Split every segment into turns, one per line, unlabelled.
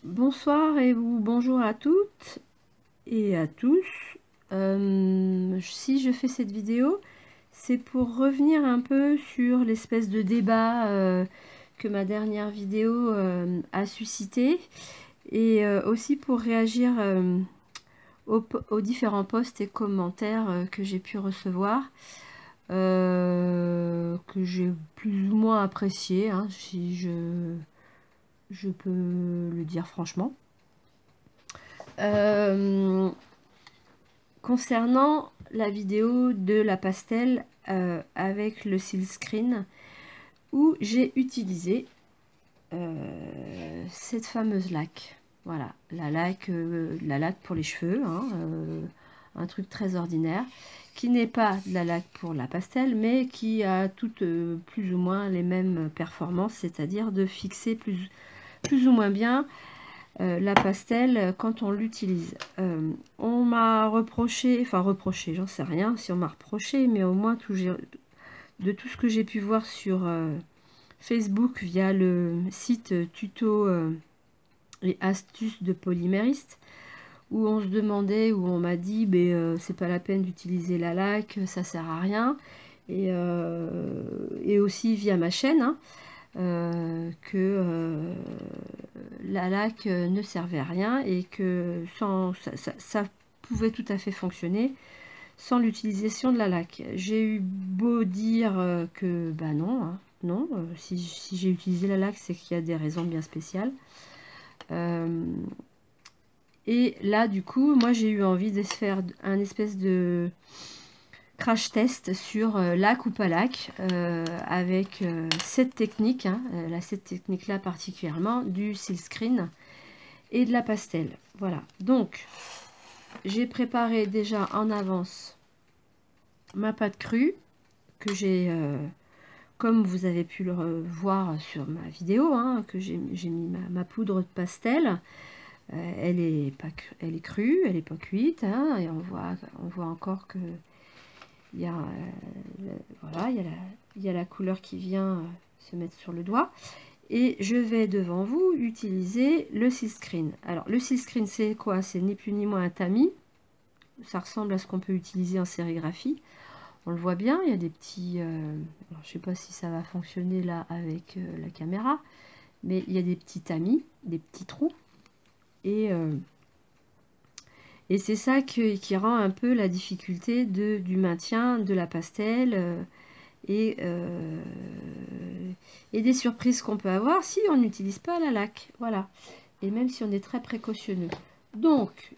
Bonsoir ou bonjour à toutes et à tous. Si je fais cette vidéo, c'est pour revenir un peu sur l'espèce de débat que ma dernière vidéo a suscité, et aussi pour réagir aux différents posts et commentaires que j'ai pu recevoir, que j'ai plus ou moins apprécié, hein, si je peux le dire franchement. Concernant la vidéo de la pastel avec le silkscreen, où j'ai utilisé cette fameuse laque. Voilà, la laque pour les cheveux, hein, un truc très ordinaire, qui n'est pas de la laque pour la pastel, mais qui a toutes plus ou moins les mêmes performances, c'est-à-dire de fixer plus ou moins bien la pastel quand on l'utilise. On m'a reproché, j'en sais rien si on m'a reproché, mais au moins de tout ce que j'ai pu voir sur Facebook via le site tuto et astuces de polymériste, où on se demandait, où on m'a dit c'est pas la peine d'utiliser la laque, ça sert à rien, et aussi via ma chaîne, hein, que la laque ne servait à rien et que ça pouvait tout à fait fonctionner sans l'utilisation de la laque. J'ai eu beau dire que non, hein, non, si j'ai utilisé la laque, c'est qu'il y a des raisons bien spéciales. Et là, du coup, moi j'ai eu envie de se faire un espèce de crash test sur laque ou pas laque, avec cette technique, hein, cette technique là particulièrement, du silkscreen et de la pastel. Voilà, donc j'ai préparé déjà en avance ma pâte crue, que j'ai, comme vous avez pu le voir sur ma vidéo, hein, que j'ai mis ma poudre de pastel. Elle est crue, elle n'est pas cuite, hein, et on voit encore que il y a, voilà, il y a la couleur qui vient se mettre sur le doigt. Et je vais devant vous utiliser le silkscreen. Alors le silkscreen, c'est quoi? C'est ni plus ni moins un tamis. Ça ressemble à ce qu'on peut utiliser en sérigraphie. On le voit bien, il y a des petits... alors, je ne sais pas si ça va fonctionner là avec la caméra, mais il y a des petits tamis, des petits trous. Et c'est ça qui rend un peu la difficulté du maintien de la pastel et des surprises qu'on peut avoir si on n'utilise pas la laque. Voilà. Et même si on est très précautionneux. Donc,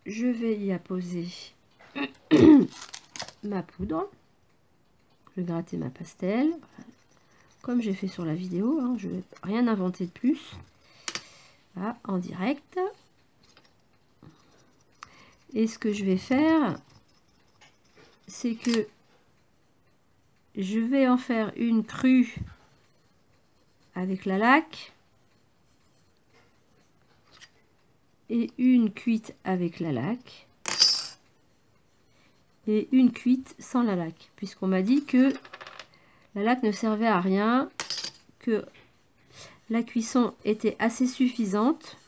je vais y apposer ma poudre. Je vais gratter ma pastel. Comme j'ai fait sur la vidéo, hein, je ne vais rien inventer de plus. Là, en direct. Et ce que je vais faire, c'est que je vais en faire une crue avec la laque et une cuite avec la laque et une cuite sans la laque, puisqu'on m'a dit que la laque ne servait à rien, que la cuisson était assez suffisante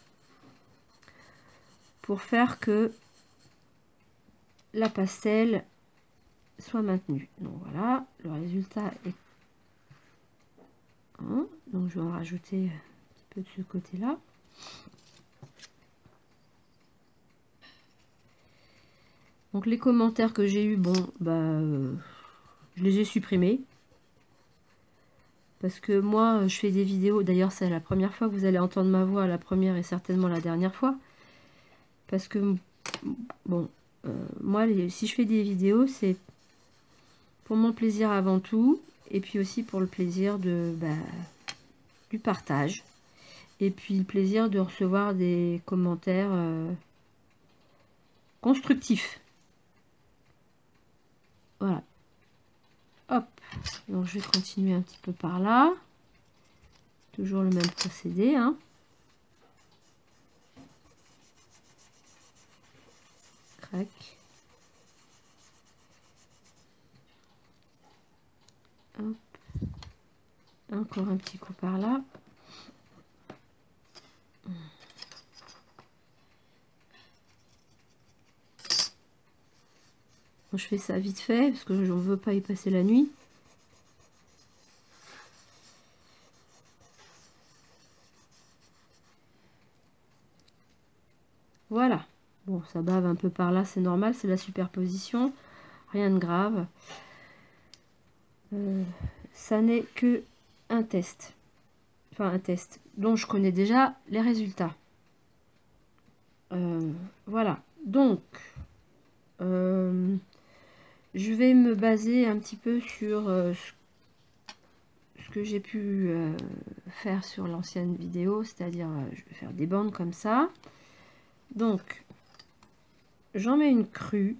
pour faire que la pastel soit maintenue. Donc voilà, le résultat est... Hein, donc je vais en rajouter un petit peu de ce côté-là. Donc les commentaires que j'ai eu, je les ai supprimés. Parce que moi, je fais des vidéos, d'ailleurs c'est la première fois que vous allez entendre ma voix, la première et certainement la dernière fois. Parce que, bon, moi, si je fais des vidéos, c'est pour mon plaisir avant tout, et puis aussi pour le plaisir du partage. Et puis le plaisir de recevoir des commentaires constructifs. Voilà. Hop. Donc je vais continuer un petit peu par là. Toujours le même procédé, hein. Crac. Hop. Encore un petit coup par là. Donc, je fais ça vite fait parce que je ne veux pas y passer la nuit. Voilà. Bon, ça bave un peu par là, c'est normal, c'est la superposition. Rien de grave. Ça n'est que un test. Enfin, un test dont je connais déjà les résultats. Voilà. Donc, je vais me baser un petit peu sur ce que j'ai pu faire sur l'ancienne vidéo, c'est-à-dire je vais faire des bandes comme ça. Donc, j'en mets une crue.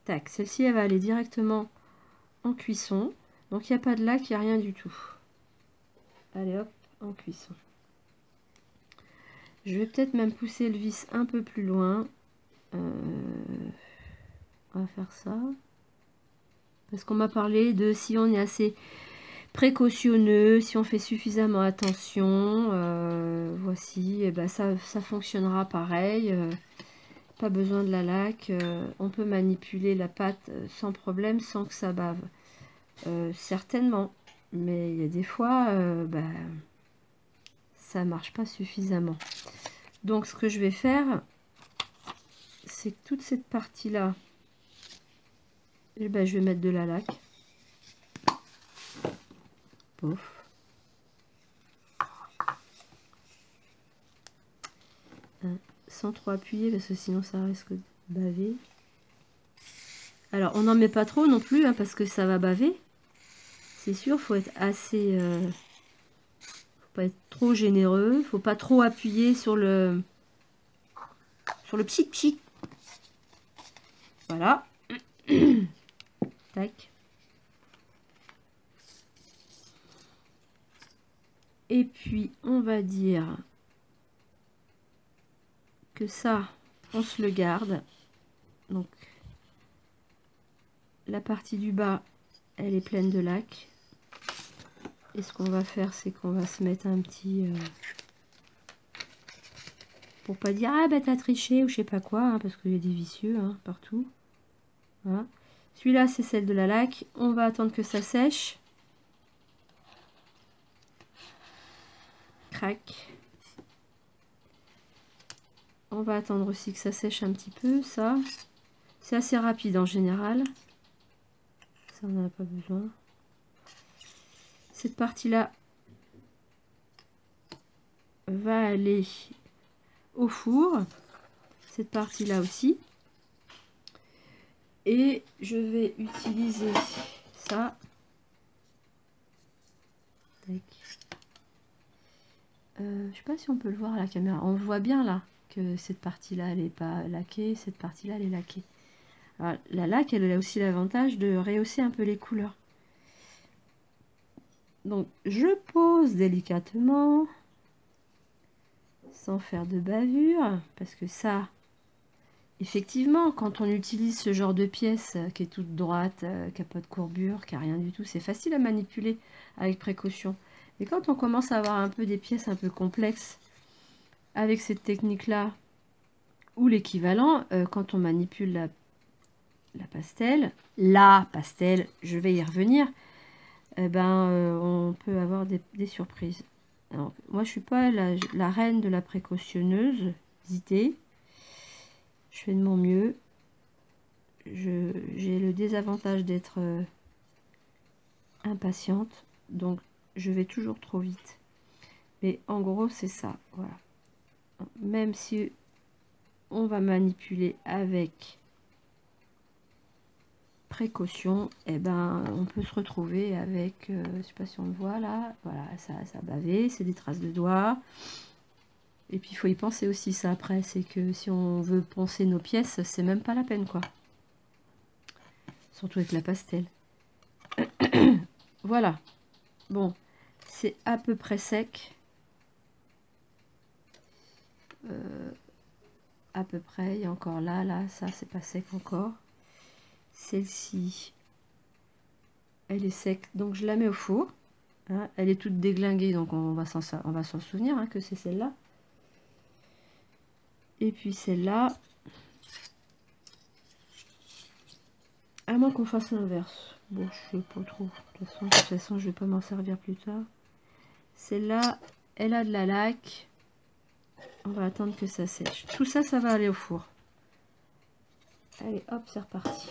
Tac, celle-ci, elle va aller directement en cuisson. Donc, il n'y a pas de lac, il n'y a rien du tout. Allez, hop, en cuisson. Je vais peut-être même pousser le vis un peu plus loin. On va faire ça. Parce qu'on m'a parlé de si on est assez précautionneux, si on fait suffisamment attention. Voici, et ben ça fonctionnera pareil. Pas besoin de la laque. On peut manipuler la pâte sans problème, sans que ça bave. Certainement. Mais il y a des fois, ça marche pas suffisamment. Donc ce que je vais faire, c'est que toute cette partie-là, je vais mettre de la laque. Pouf. Sans trop appuyer parce que sinon ça risque de baver. Alors on n'en met pas trop non plus hein, parce que ça va baver. C'est sûr, faut être assez... faut pas être trop généreux. Faut pas trop appuyer sur le pchic. Voilà. Tac. Et puis on va dire que ça, on se le garde. Donc la partie du bas, elle est pleine de laque. Et ce qu'on va faire, c'est qu'on va se mettre un petit... pour pas dire, ah bah t'as triché ou je sais pas quoi, hein, parce qu'il y a des vicieux hein, partout. Voilà. Celui-là, c'est celle de la laque. On va attendre que ça sèche. Crac. On va attendre aussi que ça sèche un petit peu, ça. C'est assez rapide en général. Ça, on n'en a pas besoin. Cette partie-là va aller au four. Cette partie-là aussi. Et je vais utiliser ça. Tac. Je sais pas si on peut le voir à la caméra. On voit bien là que cette partie-là, elle n'est pas laquée. Cette partie-là, elle est laquée. Alors, la laque, elle a aussi l'avantage de rehausser un peu les couleurs. Donc, je pose délicatement, sans faire de bavure, parce que ça, effectivement, quand on utilise ce genre de pièce qui est toute droite, qui n'a pas de courbure, qui n'a rien du tout, c'est facile à manipuler avec précaution. Mais quand on commence à avoir un peu des pièces un peu complexes, avec cette technique-là, ou l'équivalent, quand on manipule la pastel, je vais y revenir, on peut avoir des surprises. Alors, moi, je suis pas la reine de la précautionneuse, hésitez. Je fais de mon mieux. J'ai le désavantage d'être impatiente, donc je vais toujours trop vite. Mais en gros, c'est ça, voilà. Même si on va manipuler avec précaution, on peut se retrouver avec, je sais pas si on le voit là, voilà, ça a bavé, c'est des traces de doigts. Et puis il faut y penser aussi ça après, c'est que si on veut poncer nos pièces, c'est même pas la peine quoi. Surtout avec la pastel. Voilà. Bon, c'est à peu près sec. À peu près, il y a encore là, ça c'est pas sec encore. Celle-ci, elle est sec, donc je la mets au four. Hein, elle est toute déglinguée, donc on va s'en souvenir hein, que c'est celle-là. Et puis celle-là, à moins qu'on fasse l'inverse. Bon, je sais pas trop. De toute façon, je vais pas m'en servir plus tard. Celle-là, elle a de la laque. On va attendre que ça sèche. Tout ça, ça va aller au four. Allez, hop, c'est reparti.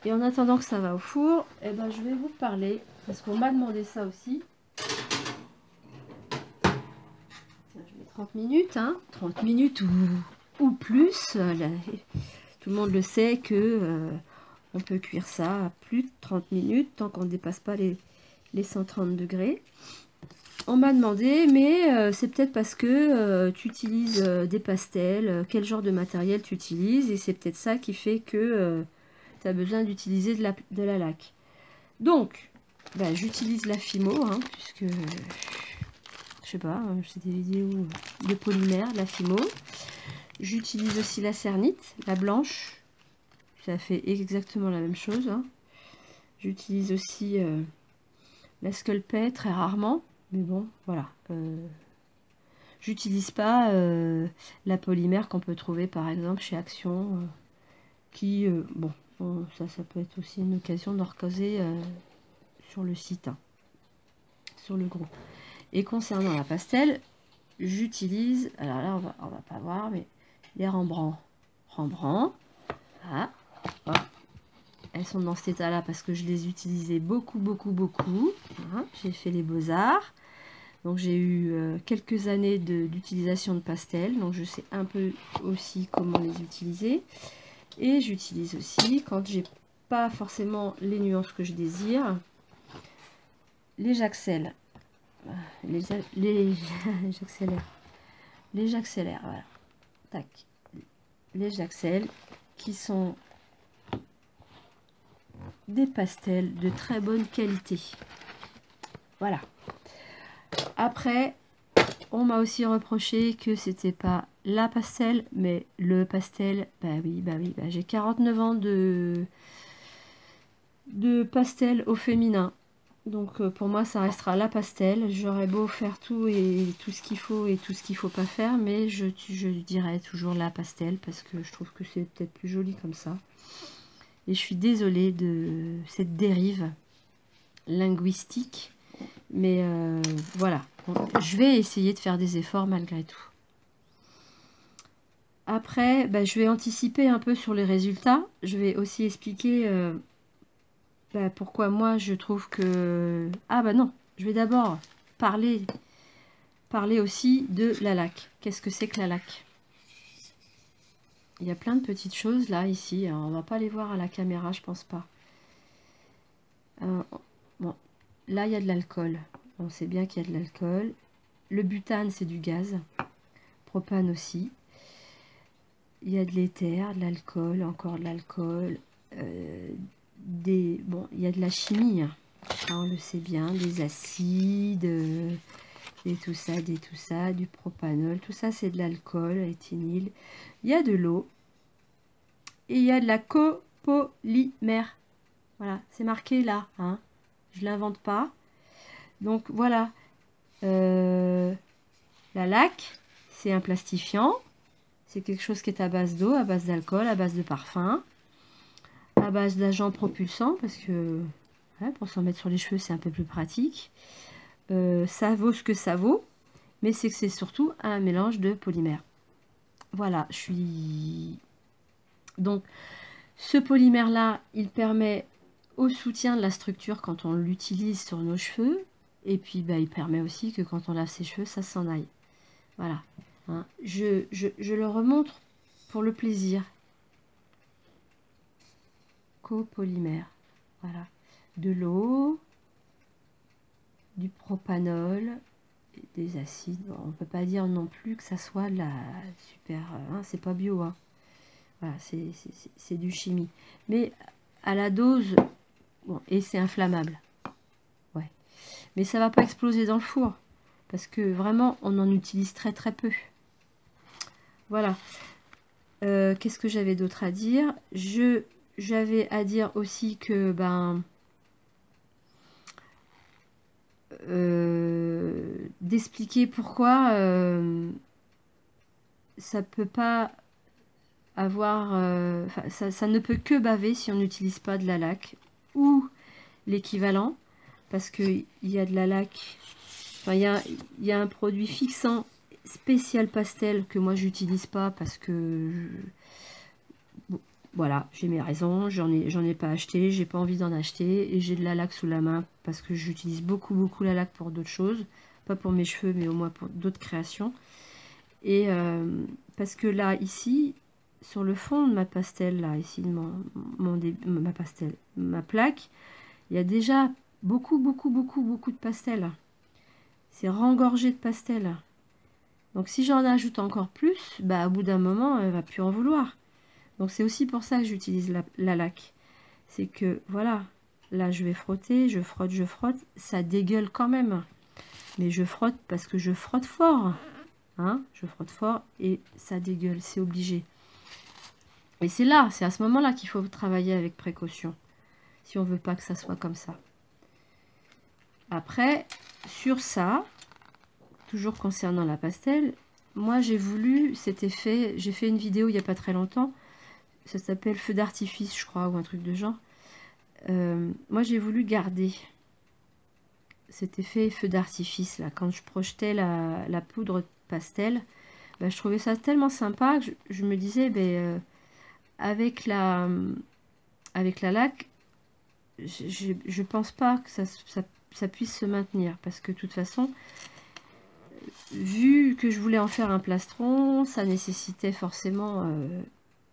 Et en attendant que ça va au four, eh ben, je vais vous parler, parce qu'on m'a demandé ça aussi. Tiens, je mets 30 minutes, hein, 30 minutes ou plus. Tout le monde le sait que on peut cuire ça à plus de 30 minutes, tant qu'on ne dépasse pas les 130 degrés. On m'a demandé, mais c'est peut-être parce que tu utilises des pastels, quel genre de matériel tu utilises, et c'est peut-être ça qui fait que tu as besoin d'utiliser de la laque. Donc, bah, j'utilise la Fimo, hein, puisque, je sais pas, c'est des vidéos de polymère, la Fimo. J'utilise aussi la Cernite, la blanche, ça fait exactement la même chose. Hein. J'utilise aussi la Sculpey, très rarement, mais bon, voilà. J'utilise pas la polymère qu'on peut trouver par exemple chez Action, qui, bon, ça peut être aussi une occasion d'en recauser sur le site, hein, sur le groupe. Et concernant la pastel, j'utilise, alors là on va pas voir, mais les Rembrandt. Ah, hop. Elles sont dans cet état là parce que je les utilisais beaucoup. Hein. J'ai fait les beaux-arts. Donc j'ai eu quelques années d'utilisation de pastel, donc je sais un peu aussi comment les utiliser. Et j'utilise aussi, quand j'ai pas forcément les nuances que je désire, les Jaxel. Les Jaxelaires, voilà. Tac. Les Jaxel, qui sont des pastels de très bonne qualité. Voilà. Après, on m'a aussi reproché que c'était pas la pastel, mais le pastel. Bah oui. J'ai 49 ans de pastel au féminin. Donc pour moi, ça restera la pastel. J'aurais beau faire tout et tout ce qu'il faut et tout ce qu'il faut pas faire, mais je dirais toujours la pastel parce que je trouve que c'est peut-être plus joli comme ça. Et je suis désolée de cette dérive linguistique, mais voilà. Je vais essayer de faire des efforts malgré tout. Après, bah, je vais anticiper un peu sur les résultats. Je vais aussi expliquer bah, pourquoi moi je trouve que... Ah bah non, je vais d'abord parler aussi de la laque. Qu'est-ce que c'est que la laque? Il y a plein de petites choses là, ici. Alors, on va pas les voir à la caméra, je pense pas. Bon, là il y a de l'alcool. On sait bien qu'il y a de l'alcool. Le butane, c'est du gaz. Propane aussi. Il y a de l'éther, de l'alcool, encore de l'alcool. Bon, il y a de la chimie. Hein. Ça, on le sait bien. Des acides, et tout ça, du propanol. Tout ça, c'est de l'alcool, éthynyle. Il y a de l'eau. Et il y a de la copolymère. Voilà, c'est marqué là. Hein. Je l'invente pas. Donc, voilà. La laque, c'est un plastifiant. C'est quelque chose qui est à base d'eau, à base d'alcool, à base de parfum, à base d'agents propulsants, parce que ouais, pour s'en mettre sur les cheveux, c'est un peu plus pratique. Ça vaut ce que ça vaut, mais c'est que c'est surtout un mélange de polymères. Voilà, je suis... Donc, ce polymère-là, il permet au soutien de la structure quand on l'utilise sur nos cheveux, et puis bah, il permet aussi que quand on lave ses cheveux, ça s'en aille. Voilà. Hein. Je le remontre pour le plaisir. Copolymère. Voilà. De l'eau, du propanol, des acides. Bon, on ne peut pas dire non plus que ça soit de la super... Hein, c'est pas bio. Hein. Voilà, c'est du chimie. Mais à la dose... Bon, et c'est inflammable. Ouais. Mais ça va pas exploser dans le four. Parce que vraiment, on en utilise très peu. Voilà. Qu'est-ce que j'avais d'autre à dire? J'avais à dire aussi que d'expliquer pourquoi ça peut pas avoir... ça ne peut que baver si on n'utilise pas de la laque ou l'équivalent, parce qu'il y a de la laque... Enfin, il y a un produit fixant spécial pastel que moi j'utilise pas parce que... Bon, voilà, j'ai mes raisons, j'en ai pas acheté, j'ai pas envie d'en acheter, et j'ai de la laque sous la main parce que j'utilise beaucoup la laque pour d'autres choses, pas pour mes cheveux mais au moins pour d'autres créations. Et parce que là, ici, sur le fond de ma pastel, là, ici, de ma plaque, il y a déjà beaucoup de pastel. C'est rengorgé de pastel. Donc si j'en ajoute encore plus, bah, au bout d'un moment, elle va plus en vouloir. Donc c'est aussi pour ça que j'utilise la laque. C'est que, voilà, là je vais frotter, je frotte, ça dégueule quand même. Mais je frotte parce que je frotte fort. Hein, je frotte fort et ça dégueule, c'est obligé. Et c'est à ce moment-là qu'il faut travailler avec précaution. Si on veut pas que ça soit comme ça. Après, sur ça, toujours concernant la pastel, moi j'ai voulu cet effet, j'ai fait une vidéo il n'y a pas très longtemps, ça s'appelle feu d'artifice je crois, ou un truc de genre. Moi j'ai voulu garder cet effet feu d'artifice là, quand je projetais la poudre pastel, ben, je trouvais ça tellement sympa que je me disais, ben, avec la laque, je pense pas que ça puisse se maintenir, parce que de toute façon, vu que je voulais en faire un plastron, ça nécessitait forcément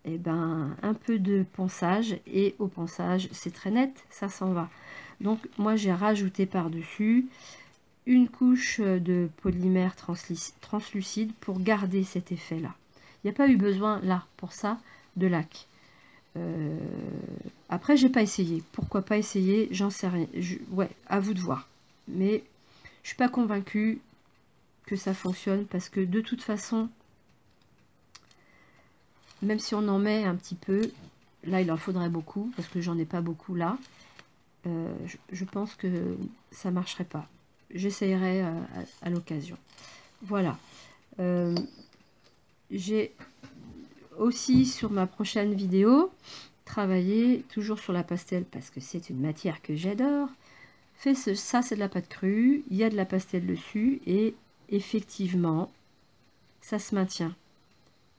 eh ben, un peu de ponçage, et au ponçage c'est très net, ça s'en va. Donc moi j'ai rajouté par-dessus une couche de polymère translucide pour garder cet effet là. Il n'y a pas eu besoin là pour ça de laque. Après j'ai pas essayé, pourquoi pas essayer, j'en sais rien, ouais, à vous de voir, mais je suis pas convaincue que ça fonctionne, parce que de toute façon, même si on en met un petit peu, là il en faudrait beaucoup, parce que j'en ai pas beaucoup là, je pense que ça marcherait pas. J'essayerai à l'occasion. Voilà. J'ai aussi sur ma prochaine vidéo travaillé toujours sur la pastel, parce que c'est une matière que j'adore. Ça c'est de la pâte crue, il y a de la pastel dessus, et effectivement ça se maintient.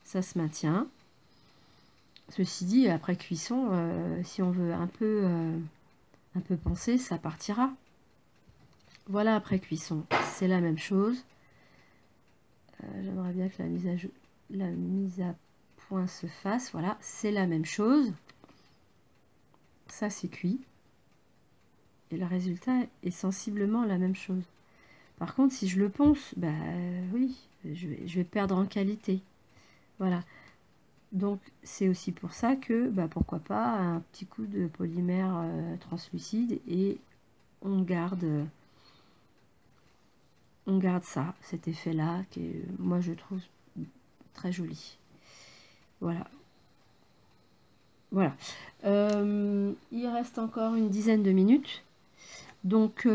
Ça se maintient. Ceci dit, après cuisson, si on veut un peu penser, ça partira. Voilà, après cuisson, c'est la même chose. J'aimerais bien que la mise à point se fasse. Voilà, c'est la même chose. Ça, c'est cuit. Et le résultat est sensiblement la même chose. Par contre, si je le ponce, bah oui, je vais perdre en qualité. Voilà. Donc, c'est aussi pour ça que, bah, pourquoi pas, un petit coup de polymère translucide, et on garde ça, cet effet-là, que moi je trouve très joli. Voilà. Voilà. Il reste encore une dizaine de minutes. Donc,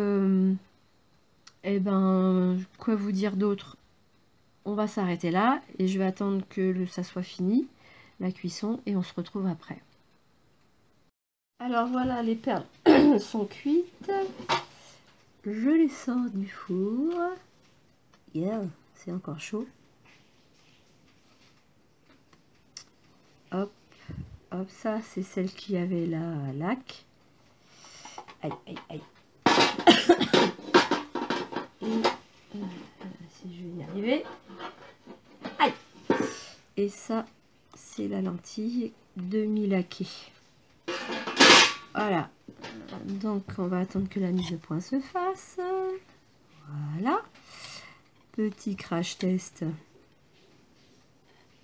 eh ben, quoi vous dire d'autre? On va s'arrêter là, et je vais attendre que ça soit fini, la cuisson, et on se retrouve après. Alors voilà, les perles sont cuites. Je les sors du four. Yeah, c'est encore chaud. Hop, hop, ça c'est celle qui avait la laque. Aïe, aïe, aïe. Et, si je vais y arriver. Aïe. Et ça, c'est la lentille demi-laquée. Voilà. Donc, on va attendre que la mise de point se fasse. Voilà. Petit crash test.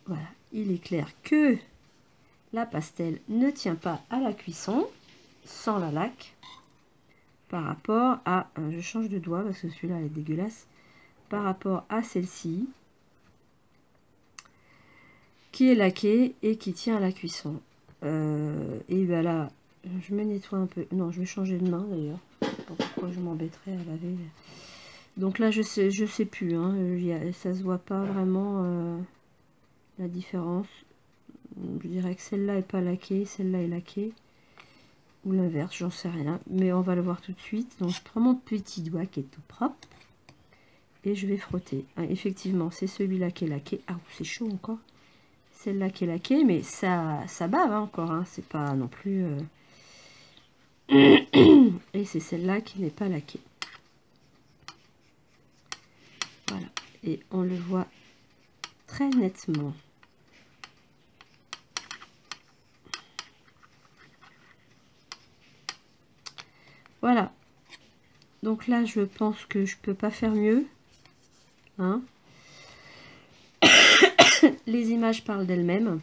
Voilà. Il est clair que la pastel ne tient pas à la cuisson sans la laque. Par rapport à... je change de doigt parce que celui-là est dégueulasse. Par rapport à celle-ci, qui est laquée et qui tient à la cuisson. Et ben là, je me nettoie un peu. Non, je vais changer de main d'ailleurs. Pourquoi je m'embêterais à laver. Donc là, je sais plus. Hein, ça se voit pas vraiment. la différence. Je dirais que celle-là est pas laquée, celle-là est laquée. Ou l'inverse, j'en sais rien. Mais on va le voir tout de suite. Donc je prends mon petit doigt qui est tout propre. Et je vais frotter. Ah, effectivement, c'est celui-là qui est laqué. Ah, c'est chaud encore. Celle-là qui est laquée, mais ça bave hein, encore. Hein. C'est pas non plus... Et c'est celle-là qui n'est pas laquée. Voilà. Et on le voit très nettement. Voilà. Donc là, je pense que je peux pas faire mieux. Hein. Les images parlent d'elles-mêmes.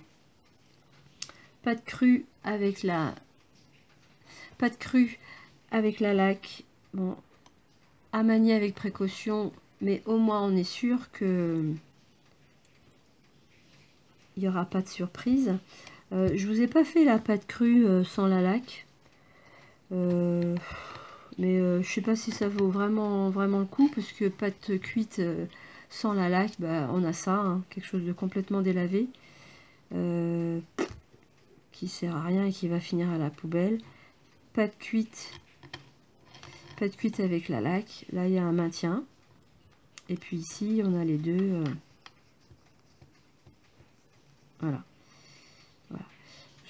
Pas de cru avec la... Pas de cru avec la laque. Bon, à manier avec précaution, mais au moins on est sûr que il n'y aura pas de surprise. Je vous ai pas fait la pâte crue sans la laque. Mais je sais pas si ça vaut vraiment le coup, parce que pâte cuite sans la laque, bah, on a ça, hein, quelque chose de complètement délavé, qui sert à rien et qui va finir à la poubelle. Pâte cuite avec la laque, là il y a un maintien, et puis ici on a les deux, voilà.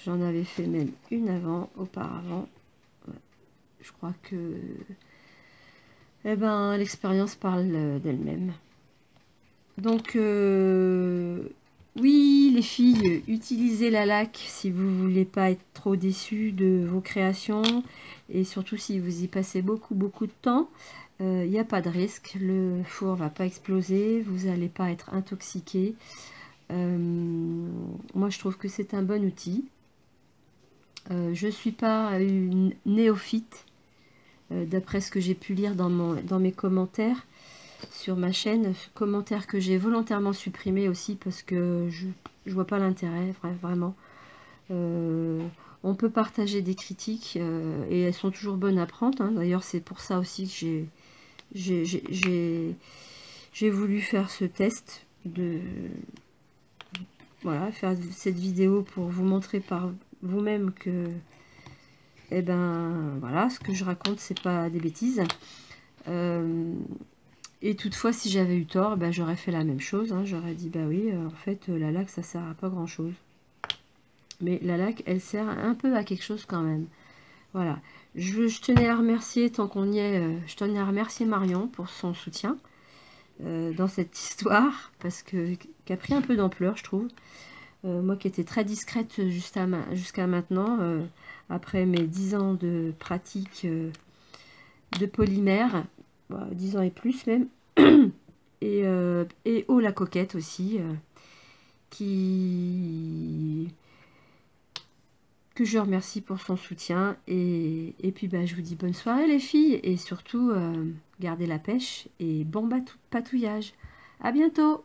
J'en avais fait même une auparavant. Je crois que eh ben, l'expérience parle d'elle-même. Donc, oui, les filles, utilisez la laque si vous voulez pas être trop déçus de vos créations. Et surtout si vous y passez beaucoup de temps. Il n'y a pas de risque. Le four va pas exploser. Vous n'allez pas être intoxiqué. Moi, je trouve que c'est un bon outil. Je ne suis pas une néophyte. D'après ce que j'ai pu lire dans mes commentaires sur ma chaîne, commentaires que j'ai volontairement supprimés aussi parce que je vois pas l'intérêt, vraiment. On peut partager des critiques et elles sont toujours bonnes à prendre. Hein. D'ailleurs, c'est pour ça aussi que j'ai voulu faire ce test, voilà, faire cette vidéo pour vous montrer par vous-même que et ben voilà, ce que je raconte, c'est pas des bêtises. Et toutefois, si j'avais eu tort, ben, j'aurais fait la même chose. Hein. J'aurais dit, bah oui, en fait, la laque, ça sert à pas grand chose. Mais la laque, elle sert un peu à quelque chose quand même. Voilà. Je tenais à remercier, tant qu'on y est, je tenais à remercier Marion pour son soutien dans cette histoire, parce que qui a pris un peu d'ampleur, je trouve. Moi qui étais très discrète jusqu'à maintenant, après mes 10 ans de pratique de polymère, 10 ans et plus même, et Oh la coquette aussi, que je remercie pour son soutien, et puis bah, je vous dis bonne soirée les filles, et surtout gardez la pêche et bon patouillage. À bientôt.